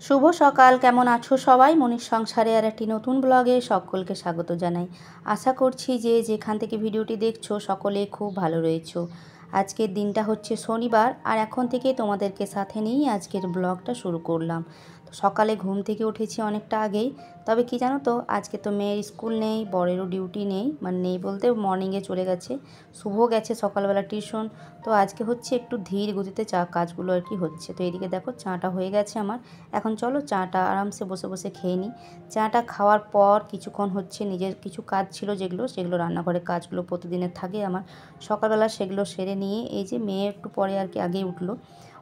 শুভ সকাল, কেমন আছো সবাই? মনির সংসারে আর একটি নতুন ব্লগে সকলকে স্বাগত জানাই। আশা করছি যে যেখান থেকে ভিডিওটি দেখছো সকলে খুব ভালো রয়েছো। আজকের দিনটা হচ্ছে শনিবার, আর এখন থেকে তোমাদেরকে সাথে নিয়েই আজকের ব্লগটা শুরু করলাম। তো সকালে ঘুম থেকে উঠেছি অনেকটা আগেই, তবে কি জানো তো, আজকে তো মেয়ের স্কুল নেই, বরেরও ডিউটি নেই, মানে নেই বলতে মর্নিংয়ে চলে গেছে, শুভ গেছে সকালবেলা টিউশন। তো আজকে হচ্ছে একটু ধীর গতিতে কাজগুলো আর কি হচ্ছে। তো এদিকে দেখো চাটা হয়ে গেছে আমার। এখন চলো চাটা আরামসে বসে বসে খেয়ে নিই। চাটা খাওয়ার পর কিছুক্ষণ হচ্ছে নিজের কিছু কাজ ছিল, সেগুলো রান্নাঘরের কাজগুলো প্রতিদিনের থাকে আমার, সকালবেলা সেগুলো সেরে নিয়ে এই যে মেয়ে একটু পরে আর কি আগেই উঠলো।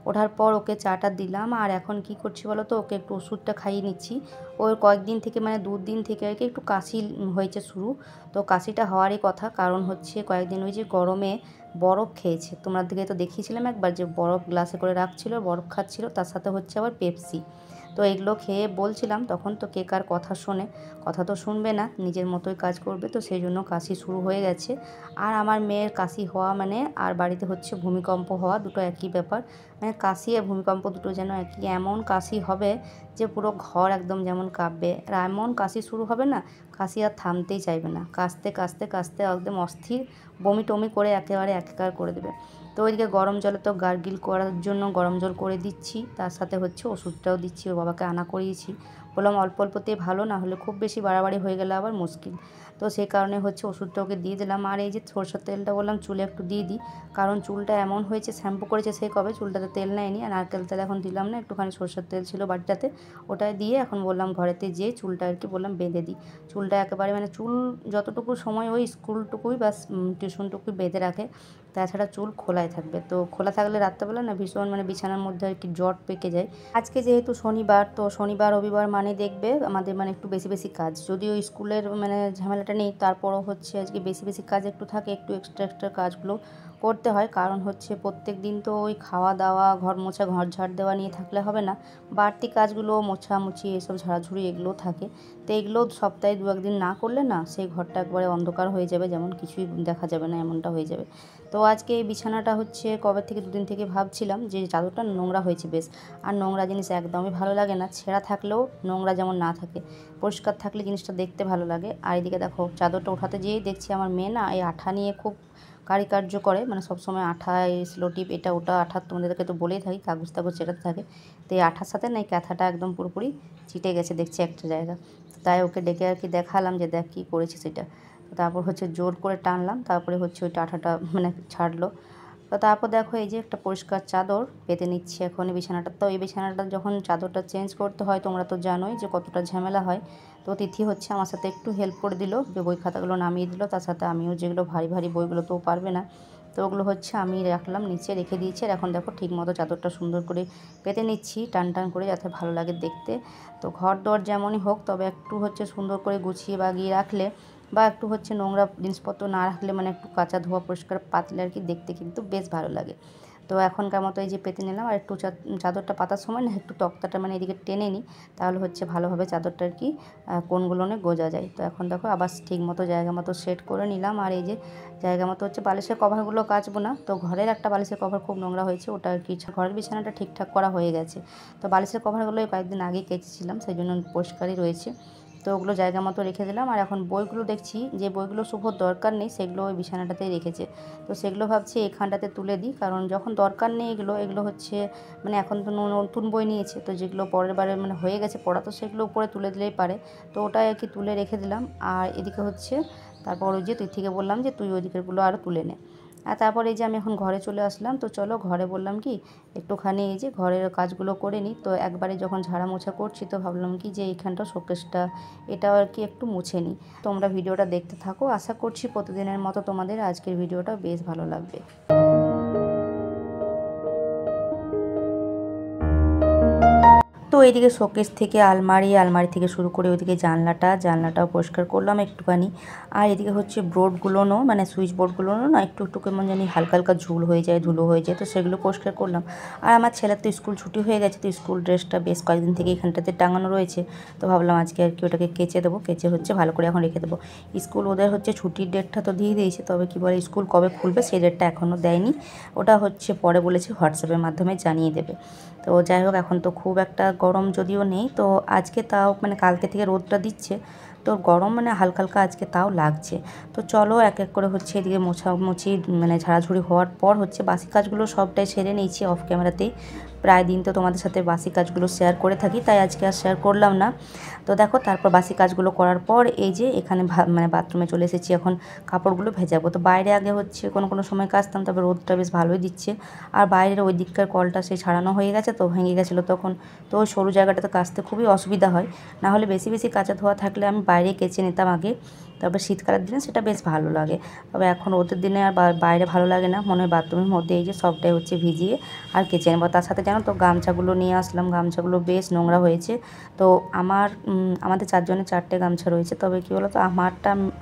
ওঠার পর ওকে চাটা দিলাম, আর এখন কি করছি বলো তো, ওকে একটু ওষুধটা খাইয়ে নিচ্ছি। ওর কয়েকদিন থেকে মানে 2 দিন থেকে আর কি একটু কাশি হয়েছে শুরু। তো কাশিটা হওয়ারই কথা, কারণ হচ্ছে কয়েকদিন ওই যে গরমে বরফ খেয়েছে। তোমরা দিকে তো দেখিয়েছিলাম একবার, যে বরফ গ্লাসে করে রাখছিল, বরফ খাচ্ছিল, তার সাথে হচ্ছে আবার পেপসি। তো এগুলো খেয়ে বলছিলাম, তখন তো কে কার কথা শোনে, কথা তো শুনবে না, নিজের মতোই কাজ করবে। তো সেই জন্য কাশি শুরু হয়ে গেছে। আর আমার মেয়ের কাশি হওয়া মানে আর বাড়িতে হচ্ছে ভূমিকম্প হওয়া, দুটো একই ব্যাপার। মানে কাশি আর ভূমিকম্প দুটো যেন একই, এমন কাশি হবে যে পুরো ঘর একদম যেমন কাঁপবে। আর এমন কাশি শুরু হবে না, কাশি আর থামতেই চাইবে না, কাশতে কাশতে কাশতে একদম অস্থির, বমি টমি করে একেবারে একাকার করে দেবে। তো ওইদিকে গরম জলে তো গার্গিল করার জন্য গরম জল করে দিচ্ছি, তার সাথে হচ্ছে ওষুধটাও দিচ্ছি। ওর বাবাকে আনা করিয়েছি, বললাম অল্প অল্পতেই ভালো, না হলে খুব বেশি বাড়াবাড়ি হয়ে গেলে আবার মুশকিল। তো সেই কারণে হচ্ছে ওষুধটা ওকে দিয়ে দিলাম। আর এই যে সরষের তেলটা বললাম চুলে একটু দিয়ে দিই, কারণ চুলটা এমন হয়েছে, শ্যাম্পু করেছে সেই কবে, চুলটাতে তেল নেয়নি। আর নারকেল তেল এখন দিলাম না, একটুখানি সরষের তেল ছিল বাড়িটাতে, ওটাই দিয়ে এখন বললাম ঘরেতে যেয়ে চুলটা আর কি বললাম বেঁধে দিই। চুলটা একেবারে মানে চুল যতটুকু সময় ওই স্কুলটুকুই বা টিউশনটুকুই বেঁধে রাখে, তাছাড়া চুল খোলাই থাকবে। তো খোলা থাকলে রাত্রেবেলা না ভীষণ মানে বিছানার মধ্যে আর কি জট পেকে যায়। আজকে যেহেতু শনিবার, তো শনিবার রবিবার মানে দেখবে আমাদের মানে একটু বেশি বেশি কাজ, যদিও স্কুলের মানে ঝামেলাটা নেই, তারপরও হচ্ছে আজকে বেশি বেশি কাজ একটু থাকে, একটু এক্সট্রা এক্সট্রা কাজগুলো করতে হয়। কারণ হচ্ছে প্রত্যেক দিন তো ওই খাওয়া দাওয়া, ঘর মোছা, ঘর ঝাড় দেওয়া নিয়ে থাকলে হবে না, বাড়তি কাজগুলো মোছামুছি এসব ঝাড়াঝুড়ি এগুলো থাকে। তো এগুলো সপ্তাহে 2-1 দিন না করলে না সেই ঘরটা একবারে অন্ধকার হয়ে যাবে, যেমন কিছুই দেখা যাবে না, এমনটা হয়ে যাবে। তো আজকে এই বিছানাটা হচ্ছে কবে থেকে 2 দিন থেকে ভাবছিলাম যে চাদরটা নোংরা হয়েছে বেশ, আর নোংরা জিনিস একদমই ভালো লাগে না, ছেঁড়া থাকলেও নোংরা যেমন না থাকে, পরিষ্কার থাকলে জিনিসটা দেখতে ভালো লাগে। আর এদিকে দেখো চাদরটা ওঠাতে যেয়েই দেখছি আমার মেয়ে না এই আঠা নিয়ে খুব কারিকার্য করে, মানে সবসময় আঠা, এই স্লোটিপ, এটা ওটা আঠা, তোমাদেরকে তো বলেই থাকি কাগজ টাগজ চেটাতে থাকে। তো এই আঠার সাথে না এই ক্যাথাটা একদম পুরোপুরি চিটে গেছে দেখছি একটা জায়গা। তাই ওকে ডেকে আর কি দেখালাম যে দেখ কী করেছে সেটা। তারপর হচ্ছে জোর করে টানলাম, তারপরে হচ্ছে ওই আঠাটা মানে ছাড়লো। তো তারপর দেখো এই যে একটা পরিষ্কার চাদর পেতে নিচ্ছি এখন এই বিছানাটা। তো এই বিছানাটা যখন চাদরটা চেঞ্জ করতে হয় তোমরা তো জানোই যে কতটা ঝামেলা হয়। তো তিথি হচ্ছে আমার সাথে একটু হেল্প করে দিল, বই খাতাগুলো নামিয়ে দিল, তার সাথে আমিও যেগুলো ভারী ভারী বইগুলো তো পারবে না, তো ওগুলো হচ্ছে আমি রাখলাম নিচে, রেখে দিয়েছি। আর এখন দেখো ঠিক মতো চাদরটা সুন্দর করে পেতে নিচ্ছি টান টান করে, যাতে ভালো লাগে দেখতে। তো ঘর দর যেমনই হোক, তবে একটু হচ্ছে সুন্দর করে গুছিয়ে বাগিয়ে রাখলে, বা একটু হচ্ছে নোংরা জিনিসপত্র না রাখলে, মানে একটু কাঁচা ধোয়া পরিষ্কার পাতলে আর কি দেখতে কিন্তু বেশ ভালো লাগে। তো এখনকার মতো এই যে পেতে নিলাম, আর একটু চাদরটা পাতার সময় না একটু তক্তাটা মানে এদিকে টেনে নিই, তাহলে হচ্ছে ভালোভাবে চাদরটা আর কি কোণগুলো গোজা যায়। তো এখন দেখো আবার ঠিক মতো জায়গা মতো সেট করে নিলাম। আর এই যে জায়গা মতো হচ্ছে বালিশের কভারগুলো কাচবো না, তো ঘরের একটা বালিশের কভার খুব নোংরা হয়েছে, ওটা আর কি ঘরের বিছানাটা ঠিকঠাক করা হয়ে গেছে। তো বালিশের কভারগুলো কয়েকদিন আগেই কেচেছিলাম, সেই জন্য পরিষ্কারই রয়েছে। তো ওগুলো জায়গা মতো রেখে দিলাম। আর এখন বইগুলো দেখছি যে বইগুলো শুভর দরকার নেই, সেগুলো ওই বিছানাটাতেই রেখেছে। তো সেগুলো ভাবছি এখানটাতে তুলে দিই, কারণ যখন দরকার নেই এগুলো হচ্ছে মানে এখন তো নতুন বই নিয়েছে, তো যেগুলো পরের বারে মানে হয়ে গেছে পড়া, তো সেগুলো উপরে তুলে দিলেই পারে। তো ওটাই আর কি তুলে রেখে দিলাম। আর এদিকে হচ্ছে তারপর ওই যে তুই থেকে বললাম যে তুই ওই দিকেরগুলো আরও তুলে নে। আর তারপর এই যে আমি এখন ঘরে চলে আসলাম। তো চলো ঘরে বললাম কি একটুখানি এই যে ঘরের কাজগুলো করে নিই। তো একবারে যখন ঝাড়া মোছা করছি, তো ভাবলাম কি যে এইখানটা শোকেসটা এটাও আর কি একটু মুছে নিই। তোমরা ভিডিওটা দেখতে থাকো, আশা করছি প্রতিদিনের মতো তোমাদের আজকের ভিডিওটা বেশ ভালো লাগবে। তো এইদিকে শোকেস থেকে আলমারি থেকে শুরু করে ওইদিকে জানলাটাও পরিষ্কার করলাম একটুখানি। আর এদিকে হচ্ছে বোর্ডগুলোও মানে সুইচ বোর্ডগুলোও না একটু একটু কেমন জানি হালকা হালকা ধুলো হয়ে যায়, তো সেগুলো পরিষ্কার করলাম। আর আমার ছেলের তো স্কুল ছুটি হয়ে গেছে, তো স্কুল ড্রেসটা বেশ কয়েকদিন থেকে এখানটাতে টাঙানো রয়েছে। তো ভাবলাম আজকে আর কি ওটাকে কেচে দেবো, কেচে হচ্ছে ভালো করে এখন রেখে দেবো। স্কুল ওদের হচ্ছে ছুটির ডেটটা তো দিয়ে দিয়েছে, তবে কী বলে স্কুল কবে খুলবে সেই ডেটটা এখনও দেয়নি, ওটা হচ্ছে পরে বলেছে হোয়াটসঅ্যাপের মাধ্যমে জানিয়ে দেবে। তো যাই হোক, এখন তো খুব একটা গরম যদিও নেই, তো আজকে তাও মানে কালকে থেকে রোদটা দিচ্ছে, তো গরম মানে হালকা হালকা আজকে তাও লাগছে। তো চলো এক এক করে হচ্ছে এদিকে মোছামুছি মানে ঝাড়াঝুড়ি হওয়ার পর হচ্ছে বাসি কাজগুলো সবটাই সেরে নিয়েছি অফ ক্যামেরাতেই। প্রায় দিন তো তোমাদের সাথে বাসি কাজগুলো শেয়ার করে থাকি, তাই আজকে আর শেয়ার করলাম না। তো দেখো তারপর বাসি কাজগুলো করার পর এই যে এখানে মানে বাথরুমে চলে এসেছি, এখন কাপড়গুলো ভেজাবো। তো বাইরে আগে হচ্ছে কোনো সময় কাচতাম, তবে রোদটা বেশ ভালোই দিচ্ছে। আর বাইরের ওই দিককার কলটা সেই ছাড়ানো হয়ে গেছে, তো ভেঙে গেছিলো তখন, তো ওই সরু জায়গাটাতে কাচতে খুবই অসুবিধা হয়। না হলে বেশি বেশি কাচা ধোয়া থাকলে আমি বাইরে কেচে নিতাম আগে, তবে শীতকালের দিনে সেটা বেশ ভালো লাগে। তবে এখন রোদের দিনে আর বাইরে ভালো লাগে না, মনে হয় বাথরুমের মধ্যে এই যে সবটাই হচ্ছে ভিজিয়ে আর কেচে নেবো। তার সাথে জানো তো গামছাগুলো নিয়ে আসলাম, গামছাগুলো বেশ নোংরা হয়েছে। তো আমাদের 4 জনের 4টে গামছা রয়েছে, তবে কী বলো তো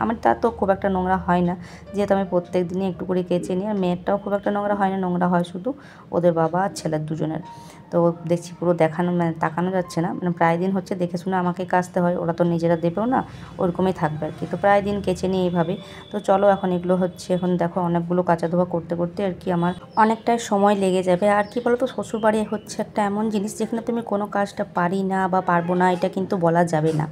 আমারটা তো খুব একটা নোংরা হয় না, যেহেতু আমি প্রত্যেক দিনই একটু করে কেচে নিই। আর মেয়েরটাও খুব একটা নোংরা হয় না, নোংরা হয় শুধু ওদের বাবা আর ছেলের দুজনের। তো দেখছি পুরো মানে তাকানো যাচ্ছে না, মানে প্রায় দিন হচ্ছে দেখে শুনে আমাকে কাচতে হয়, ওরা তো নিজেরা দেবেও না, ওরকমই থাকবে আর কি। তো প্রায় দিন কেচে নিই এইভাবে। তো চলো এখন এগুলো হচ্ছে, এখন দেখো অনেকগুলো কাচা ধোয়া করতে করতে আর কি আমার অনেকটাই সময় লেগে যাবে। আর কি বলো তো, শ্বশুরবাড়ি হচ্ছে একটা এমন জিনিস যেখানে তুমি কোনো কাজটা পারি না বা পারবো না এটা কিন্তু বলা যাবে না।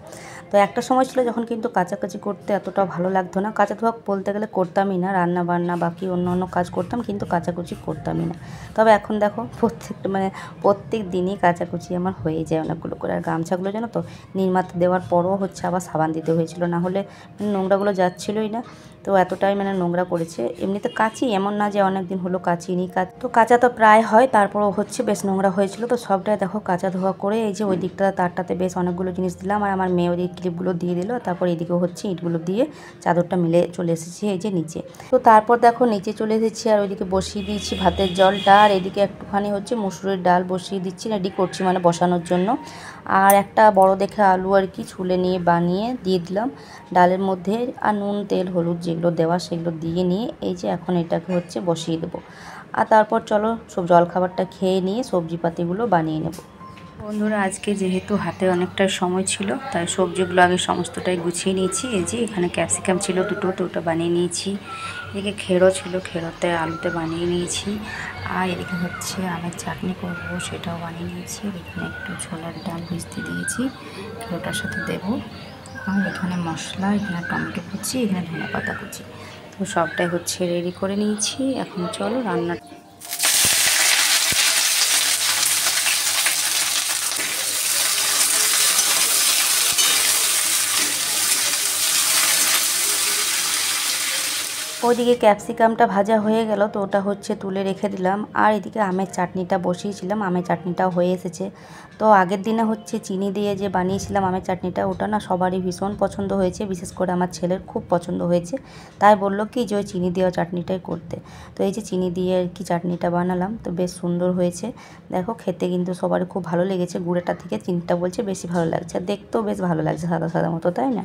তো একটা সময় ছিল যখন কিন্তু কাচাকাচি করতে এতটা ভালো লাগতো না, কাচা ধোয়া বলতে গেলে করতামই না, রান্না বান্না বাকি অন্য অন্য কাজ করতাম কিন্তু কাচাকুচি করতামই না। তবে এখন দেখো প্রত্যেক দিনই কাচাকুচি আমার হয়ে যায় অনেকগুলো করে। আর গামছাগুলো জানো তো নির্মাতে দেওয়ার পরও হচ্ছে আবার সাবান দিতে হয়েছিল, না হলে নোংরাগুলো যাচ্ছিলোই না। তো এতটাই মানে নোংরা করেছে। এমনিতে কাচি, এমন না যে অনেক দিন হলো কাচিনি, তো কাচা তো প্রায় হয়, তারপরও হচ্ছে বেশ নোংরা হয়েছিল। তো সবটাই দেখো কাচা ধোয়া করে এই যে ওই দিকটা তারটাতে বেশ অনেকগুলো জিনিস দিলাম, আর আমার মেয়ে ওই ক্লিপগুলো দিয়ে দিল। তারপর এদিকেও হচ্ছে ইটগুলো দিয়ে চাদরটা মিলে চলে এসেছি এই যে নিচে। তো তারপর দেখো নিচে চলে এসেছি, আর ওইদিকে বসিয়ে দিয়েছি ভাতের জলটা, আর এদিকে একটুখানি হচ্ছে মুসুরির ডাল বসিয়ে দিচ্ছি, রেডি করছি মানে বসানোর জন্য। আর একটা বড় দেখে আলু আর কি ছুলে নিয়ে বানিয়ে দিয়ে দিলাম ডালের মধ্যে, আর নুন তেল হলুদ যেগুলো দেওয়া সেগুলো দিয়ে নিয়ে এই যে এখন এটাকে হচ্ছে বসিয়ে দেবো। আর তারপর চলো সব জলখাবারটা খেয়ে নিয়ে সবজিপাতিগুলো বানিয়ে নেব। বন্ধুরা আজকে যেহেতু হাতে অনেকটা সময় ছিল, তাই সবজিগুলো আগে সমস্তটাই গুছিয়ে নিয়েছি। এই যে এখানে ক্যাপসিকাম ছিল দুটো, তো ওটা বানিয়ে নিয়েছি। এদিকে খেরো ছিল, খেরোতে আলুতে বানিয়ে নিয়েছি। আর এদিকে হচ্ছে আমের চাটনি করবো, সেটাও বানিয়ে নিয়েছি। এখানে একটু ছোলার ডাল ভিজতে দিয়েছি, খেরোটার সাথে দেবো। আর এখানে মশলা, এখানে টমেটো কুচি, এখানে ধনেপাতা কুচি, তো সবটাই হচ্ছে রেডি করে নিয়েছি। এখন চলো রান্না। ওইদিকে ক্যাপসিকামটা ভাজা হয়ে গেল, তো ওটা হচ্ছে তুলে রেখে দিলাম। আর এদিকে আমের চাটনিটা বসিয়েছিলাম, আমের চাটনিটাও হয়ে এসেছে। তো আগের দিনে হচ্ছে চিনি দিয়ে যে বানিয়েছিলাম আমের চাটনিটা, ওটা না সবারই ভীষণ পছন্দ হয়েছে, বিশেষ করে আমার ছেলের খুব পছন্দ হয়েছে। তাই বললো কি যে ওই চিনি দেওয়া চাটনিটাই করতে। তো এই যে চিনি দিয়ে আর কি চাটনিটা বানালাম, তো বেশ সুন্দর হয়েছে। দেখো খেতে কিন্তু সবারই খুব ভালো লেগেছে, গুঁড়োটা থেকে চিনিটা বলছে বেশি ভালো লাগছে, দেখতেও বেশ ভালো লাগছে সাদা সাদা মতো, তাই না?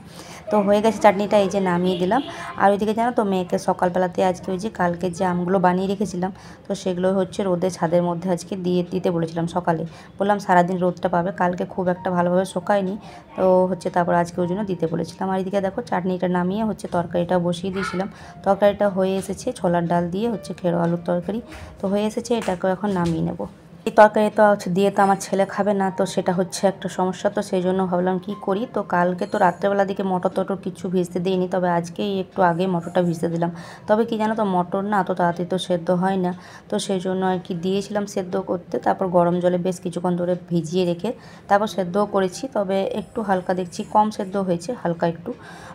তো হয়ে গেছে চাটনিটা, এই যে নামিয়ে দিলাম। আর ওইদিকে জানো তো মেয়েকে সকালবেলাতে আজকে ওই যে কালকে যে আমগুলো বানিয়ে রেখেছিলাম, তো সেগুলো হচ্ছে রোদে ছাদের মধ্যে আজকে দিতে বলেছিলাম সকালে। বললাম সারাদিন রোদটা পাবে, কালকে খুব একটা ভালোভাবে শোকায়নি, তো হচ্ছে তারপর আজকে ওই জন্য দিতে বলেছিলাম। আর এদিকে দেখো চাটনিটা নামিয়ে হচ্ছে তরকারিটা বসিয়ে দিয়েছিলাম। তরকারিটা হয়ে এসেছে, ছোলার ডাল দিয়ে হচ্ছে খেরো আলুর তরকারি, তো হয়ে এসেছে, এটাকেও এখন নামিয়ে নেব। এই তরকারি তো দিয়ে তো আমার ছেলে খাবে না, তো সেটা হচ্ছে একটা সমস্যা। তো সেই জন্য ভাবলাম কি করি, তো কালকে তো রাত্রেবেলা দিকে মটর কিছু ভিজতে দিইনি, তবে আজকেই একটু আগে মটরটা ভিজতে দিলাম। তবে কি জানো তো মটর না অত তাড়াতাড়ি তো সেদ্ধ হয় না, তো সেই জন্য আর কি দিয়েছিলাম সেদ্ধ করতে। তারপর গরম জলে বেশ কিছুক্ষণ ধরে ভিজিয়ে রেখে তারপর সেদ্ধও করেছি, তবে একটু হালকা দেখছি কম সেদ্ধ হয়েছে, হালকা একটু।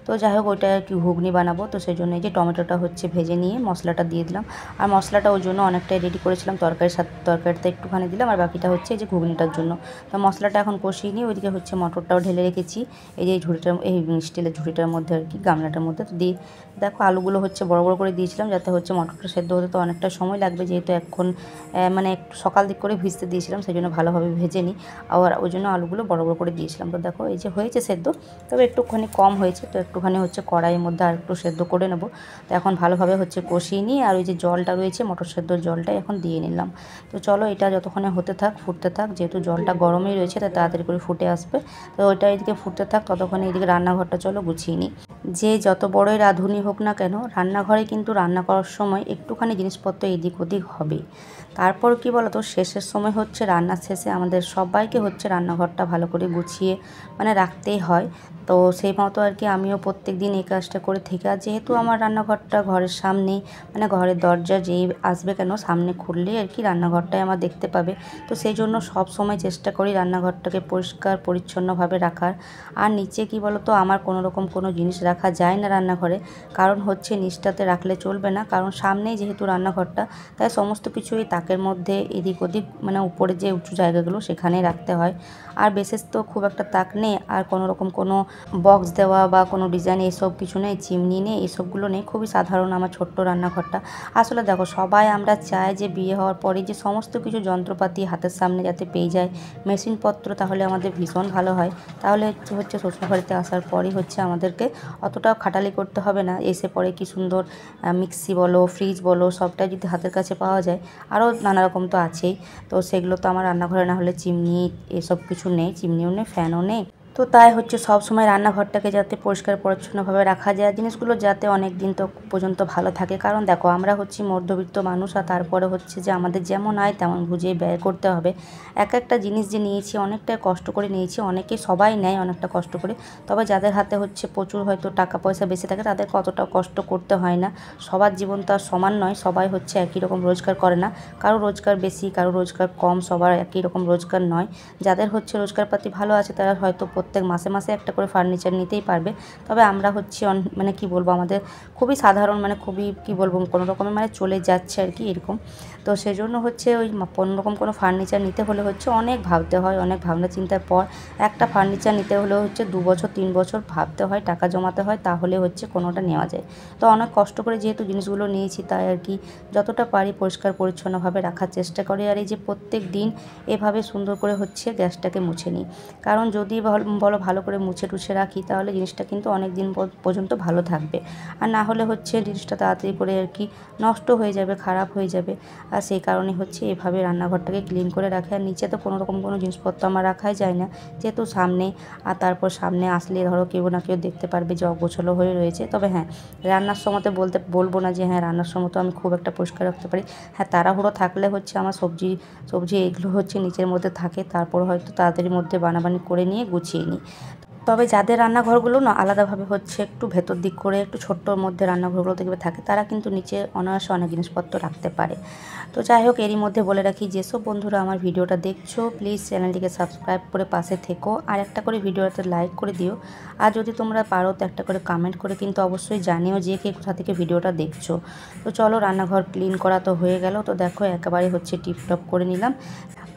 তো যাই হোক ওইটা আর কি ঘুগনি বানাবো, তো সেই জন্য এই যে টমেটোটা হচ্ছে ভেজে নিয়ে মশলাটা দিয়ে দিলাম। আর মশলাটা ওই জন্য অনেকটাই রেডি করেছিলাম, তরকারিতে একটুখানি দিলাম, আর বাকিটা হচ্ছে এই যে ঘুগনিটার জন্য। তো মশলাটা এখন কষিয়ে নিয়ে ওইদিকে হচ্ছে মটরটাও ঢেলে রেখেছি এই যে এই স্টিলের ঝুড়িটার মধ্যে আর কি, গামলাটার মধ্যে। তো দিয়ে দেখো আলুগুলো হচ্ছে বড় বড় করে দিয়েছিলাম, যাতে হচ্ছে মটরটা সেদ্ধ হতে তো অনেকটা সময় লাগবে, যেহেতু এখন মানে একটু সকাল দিক করে ভিজতে দিয়েছিলাম, সেই জন্য ভালোভাবে ভেজে নিই। আর ওই জন্য আলুগুলো বড় বড় করে দিয়েছিলাম। তো দেখো এই যে হয়েছে সেদ্ধ, তবে একটুখানি কম হয়েছে, তো একটুখানি হচ্ছে কড়াইয়ের মধ্যে আর একটু সেদ্ধ করে নেব। তো এখন ভালোভাবে হচ্ছে কষিয়ে নিই, আর ওই যে জলটা রয়েছে মটর সেদ্ধর জলটা এখন দিয়ে নিলাম। তো চলো এটা যতক্ষণে হতে থাক, ফুটতে থাক, যেহেতু জলটা গরমই রয়েছে তাই তাড়াতাড়ি করে ফুটে আসবে। তো ওইটা এদিকে ফুটতে থাক, ততক্ষণে এদিকে রান্নাঘরটা চলো গুছিয়ে নিই। যে যত বড়ই রাঁধুনি হোক না কেন, রান্নাঘরে কিন্তু রান্না করার সময় একটুখানি জিনিসপত্র এদিক ওদিক হবেই। তারপর কি বলতো শেষের সময় হচ্ছে রান্নার শেষে আমাদের সবাইকে হচ্ছে রান্নাঘরটা ভালো করে গুছিয়ে মানে রাখতেই হয়। তো সেই মতো আর কি আমিও প্রত্যেক দিন এই কাজটা করে থাকি। আর যেহেতু আমার রান্নাঘরটা ঘরের সামনেই, মানে ঘরের দরজা যেই আসবে কেন সামনে খুললেই আর কি রান্নাঘরটাই আমার দেখতে পাবে। তো সেই জন্য সব সময় চেষ্টা করি রান্নাঘরটাকে পরিষ্কার পরিচ্ছন্নভাবে রাখার। আর নিচে কি বলতো আমার কোনো রকম কোনো জিনিস রাখা যায় না রান্নাঘরে, কারণ হচ্ছে নিচটাতে রাখলে চলবে না, কারণ সামনেই যেহেতু রান্নাঘরটা, তাই সমস্ত কিছুই তাকের মধ্যে এদিক ওদিক মানে উপরে যে উঁচু জায়গাগুলো সেখানেই রাখতে হয়। আর বিশেষ তো খুব একটা তাক নেই, আর কোনো রকম কোনো বক্স দেওয়া বা কোনো ডিজাইন এসব কিছু নেই, চিমনি নেই, এসবগুলো নেই। খুবই সাধারণ আমার ছোট্ট রান্নাঘরটা। আসলে দেখো সবাই আমরা চাই যে বিয়ে হওয়ার পরে যে সমস্ত কিছু যন্ত্রপাতি হাতের সামনে যাতে পেয়ে যায়, মেশিনপত্র, তাহলে আমাদের ভীষণ ভালো হয়। তাহলে হচ্ছে শ্বশুরবাড়িতে আসার পরই হচ্ছে আমাদেরকে অতটাও খাটালি করতে হবে না। এসে পরে কি সুন্দর মিক্সি বলো, ফ্রিজ বলো, সবটাই যদি হাতের কাছে পাওয়া যায়। আরও নানা রকম তো আছেই। তো সেগুলো তো আমার রান্নাঘরে না হলে চিমনি এসব কিছু নেই, চিমনিও নেই, ফ্যানও নেই। তো তাই হচ্ছে সব সময় রান্নাঘরটাকে যাতে পরিষ্কার পরিচ্ছন্নভাবে রাখা যায়, জিনিসগুলো যাতে অনেক দিন তো পর্যন্ত ভালো থাকে। কারণ দেখো আমরা হচ্ছি মধ্যবিত্ত মানুষ, আর তারপরে হচ্ছে যে আমাদের যেমন আয় তেমন বুঝে ব্যয় করতে হবে। এক একটা জিনিস যে নিয়েছি অনেকটাই কষ্ট করে নিয়েছি, অনেকে সবাই নেয় অনেকটা কষ্ট করে, তবে যাদের হাতে হচ্ছে প্রচুর হয়তো টাকা পয়সা বেশি থাকে তাদেরকে অতটা কষ্ট করতে হয় না। সবার জীবন তো আর সমান নয়, সবাই হচ্ছে একই রকম রোজগার করে না, কারো রোজগার বেশি কারো রোজগার কম, সবার একই রকম রোজগার নয়। যাদের হচ্ছে রোজগারপাতি ভালো আছে তারা হয়তো প্রত্যেক মাসে মাসে একটা করে ফার্নিচার নিতেই পারবে। তবে আমরা হচ্ছে মানে কি বলবো, আমাদের খুবই সাধারণ, মানে খুবই কি বলবো, কোনো রকমের মানে চলে যাচ্ছে আর কি এরকম। তো সেই জন্য হচ্ছে ওই কোনো রকম কোনো ফার্নিচার নিতে হলে হচ্ছে অনেক ভাবতে হয়, অনেক ভাবনা চিন্তার পর একটা ফার্নিচার নিতে হলেও হচ্ছে 2 বছর 3 বছর ভাবতে হয়, টাকা জমাতে হয়, তাহলে হচ্ছে কোনোটা নেওয়া যায়। তো অনেক কষ্ট করে যেহেতু জিনিসগুলো নিয়েছি তাই আর কি যতটা পারি পরিষ্কার পরিচ্ছন্নভাবে রাখার চেষ্টা করি। আর এই যে প্রত্যেক দিন এভাবে সুন্দর করে হচ্ছে গ্যাসটাকে মুছে নিই, কারণ যদি বলো ভালো করে মুছে টুছে রাখি তাহলে জিনিসটা কিন্তু অনেক দিন পর্যন্ত ভালো থাকবে। আর না হলে হচ্ছে জিনিসটা তাড়াতাড়ি করে আর কি নষ্ট হয়ে যাবে, খারাপ হয়ে যাবে। আর সেই কারণে হচ্ছে এভাবে রান্নাঘরটাকে ক্লিন করে রাখে। আর নিচে তো কোনো রকম কোনো জিনিসপত্র আমার রাখাই যায় না, যেহেতু সামনে। আর তারপর সামনে আসলে ধরো কেউ না কেউ দেখতে পারবে যে অগোছালো হয়ে রয়েছে। তবে হ্যাঁ, রান্নার সময়তে বলবো না যে হ্যাঁ রান্নার সময় তো আমি খুব একটা পরিষ্কার রাখতে পারি। হ্যাঁ, তাড়াহুড়ো থাকলে হচ্ছে আমার সবজি এগুলো হচ্ছে নিচের মধ্যে থাকে, তারপর হয়তো তাড়াতাড়ির মধ্যে বানাবানি করে নিয়ে গুছিয়ে নিই। তবে যাদের রান্নাঘরগুলো না আলাদাভাবে হচ্ছে একটু ভেতর দিক করে একটু ছোট্টর মধ্যে রান্নাঘরগুলো দেখবে থাকে, তারা কিন্তু নিচে অনায়াসে অনেক জিনিসপত্র রাখতে পারে। তো যাই হোক, এরই মধ্যে বলে রাখি যেসব বন্ধুরা আমার ভিডিওটা দেখছো প্লিজ চ্যানেলটিকে সাবস্ক্রাইব করে পাশে থেকো, আর একটা করে ভিডিওতে লাইক করে দিও। আর যদি তোমরা পারো তো একটা করে কমেন্ট করে কিন্তু অবশ্যই জানিও যে কে কোথা থেকে ভিডিওটা দেখছো। তো চলো, রান্নাঘর ক্লিন করা তো হয়ে গেল। তো দেখো একেবারে হচ্ছে টিপটপ করে নিলাম।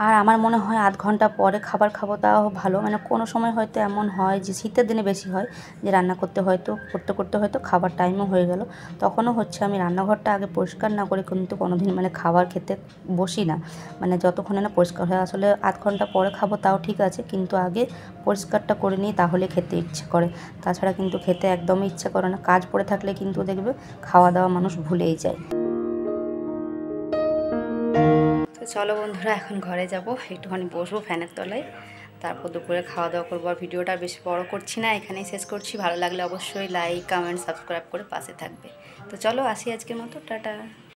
আর আমার মনে হয় আধ ঘন্টা পরে খাবার খাবো, তাও ভালো। মানে কোনো সময় হয়তো এমন হয় যে শীতের দিনে বেশি হয় যে রান্না করতে করতে হয়তো খাবার টাইমও হয়ে গেল, তখনও হচ্ছে আমি রান্নাঘরটা আগে পরিষ্কার না করে কিন্তু কোনোদিন মানে খাবার খেতে বসি না। মানে যতক্ষণে না পরিষ্কার হয়, আসলে আধ ঘন্টা পরে খাবো তাও ঠিক আছে, কিন্তু আগে পরিষ্কারটা করে নিই, তাহলে খেতে ইচ্ছে করে। তাছাড়া কিন্তু খেতে একদমই ইচ্ছে করে না। কাজ পড়ে থাকলে কিন্তু দেখবে খাওয়া দাওয়া মানুষ ভুলেই যায়। তো চলো বন্ধুরা, এখন ঘরে যাব, একটুখানি বসবো ফ্যানের তলায়, তারপর দুপুরে খাওয়া দাওয়া করবো। আর ভিডিওটা বেশি বড় করছি না, এখানেই শেষ করছি। ভালো লাগলে অবশ্যই লাইক কমেন্ট সাবস্ক্রাইব করে পাশে থাকবে। তো চলো আসি আজকের মতো, টাটা।